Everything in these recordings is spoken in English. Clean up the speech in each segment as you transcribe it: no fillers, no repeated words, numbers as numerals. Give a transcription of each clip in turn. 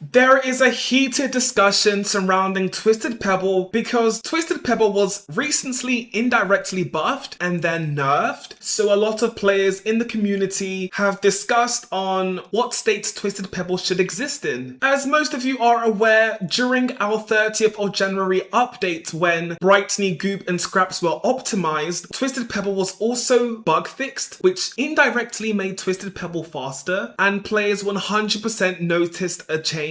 There is a heated discussion surrounding Twisted Pebble because Twisted Pebble was recently indirectly buffed and then nerfed. So a lot of players in the community have discussed on what states Twisted Pebble should exist in. As most of you are aware, during our 30th of January update when Brightney, Goop and Scraps were optimized, Twisted Pebble was also bug fixed, which indirectly made Twisted Pebble faster, and players 100% noticed a change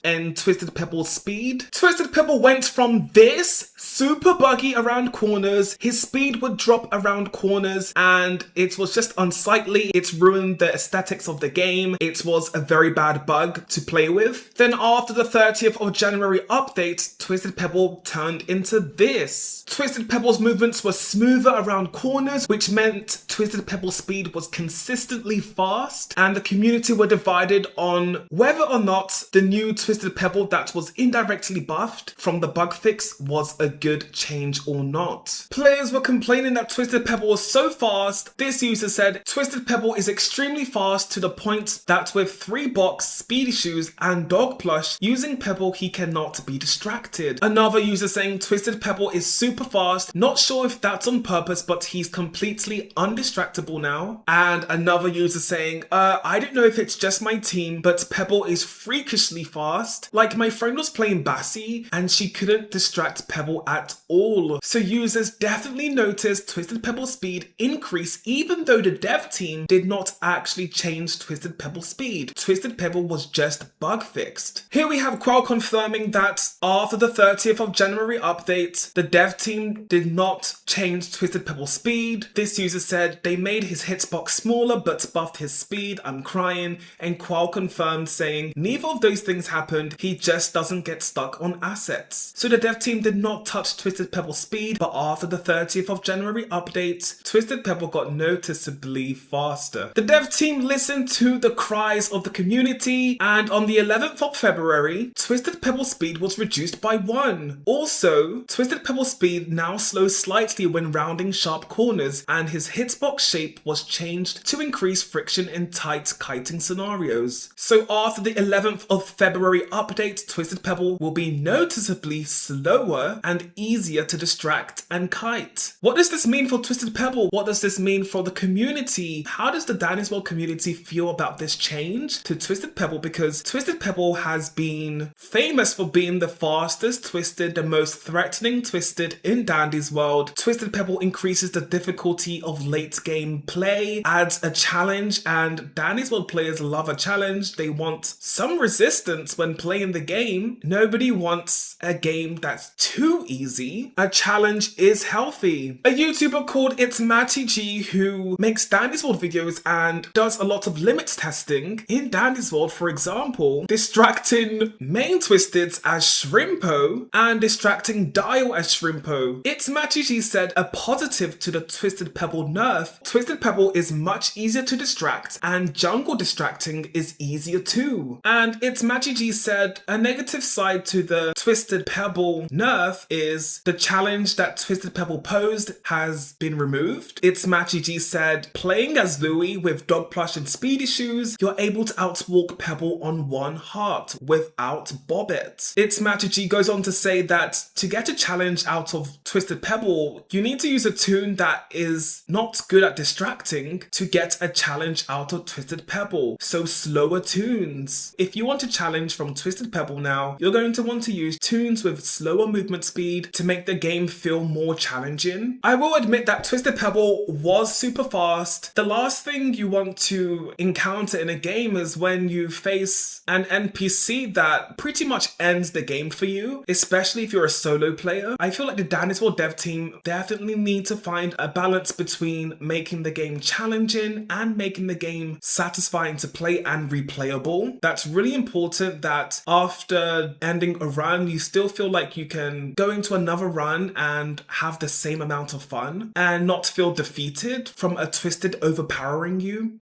in Twisted Pebble's speed. Twisted Pebble went from this super buggy around corners, his speed would drop around corners and it was just unsightly. It's ruined the aesthetics of the game. It was a very bad bug to play with. Then after the 30th of January update, Twisted Pebble turned into this. Twisted Pebble's movements were smoother around corners, which meant Twisted Pebble's speed was consistently fast, and the community were divided on whether or not the new Twisted Pebble that was indirectly buffed from the bug fix was a good change or not. Players were complaining that Twisted Pebble was so fast. This user said, Twisted Pebble is extremely fast to the point that with 3 box, speedy shoes and dog plush, using Pebble he cannot be distracted. Another user saying Twisted Pebble is super fast, not sure if that's on purpose but he's completely undistractable now. And another user saying, I don't know if it's just my team, but Pebble is freakishly fast. Like my friend was playing Bassie and she couldn't distract Pebble at all. So users definitely noticed Twisted Pebble's speed increase even though the dev team did not actually change Twisted Pebble's speed. Twisted Pebble was just bug fixed. Here we have Qual confirming that after the 30th of January update, the dev team did not change Twisted Pebble's speed. This user said they made his hitbox smaller but buffed his speed. I'm crying. And Qual confirmed saying neither of those things happened, he just doesn't get stuck on assets. So the dev team did not touch Twisted Pebble's speed, but after the 30th of January update, Twisted Pebble got noticeably faster. The dev team listened to the cries of the community, and on the 11th of February, Twisted Pebble's speed was reduced by 1. Also, Twisted Pebble's speed now slows slightly when rounding sharp corners, and his hitbox shape was changed to increase friction in tight kiting scenarios. So after the 11th of February update, Twisted Pebble will be noticeably slower and easier to distract and kite. What does this mean for Twisted Pebble? What does this mean for the community? How does the Danny's World community feel about this change to Twisted Pebble? Because Twisted Pebble has been famous for being the fastest Twisted, the most threatening Twisted in Dandy's World. Twisted Pebble increases the difficulty of late game play, adds a challenge, and Danny's World players love a challenge. They want some resistance when playing the game. Nobody wants a game that's too easy. A challenge is healthy. A YouTuber called It's Matty G who makes Dandy's World videos and does a lot of limits testing. In Dandy's World, for example, distracting main Twisteds as Shrimpo and distracting Dial as Shrimpo. It's Matty G said a positive to the Twisted Pebble nerf, Twisted Pebble is much easier to distract and jungle distracting is easier too. And It's Matty G said a negative side to the Twisted Pebble nerf is the challenge that Twisted Pebble posed has been removed. It's Matty G said playing as Louie with dog plush and speedy shoes, you're able to outwalk Pebble on 1 heart without Bobbit. It's Matty G goes on to say that to get a challenge out of Twisted Pebble, you need to use a tune that is not good at distracting to get a challenge out of Twisted Pebble. So slower tunes. If you want a challenge from Twisted Pebble now, you're going to want to use tunes with slower movement speed to make the game feel more challenging. I will admit that Twisted Pebble was super fast. The last thing you want to encounter in a game is when you face an NPC that pretty much ends the game for you, especially if you're a solo player. I feel like the Danny's World dev team definitely need to find a balance between making the game challenging and making the game satisfying to play and replayable. That's really important that after ending a run, you still feel like you can go into another run and have the same amount of fun and not feel defeated from a Twisted overpowering you.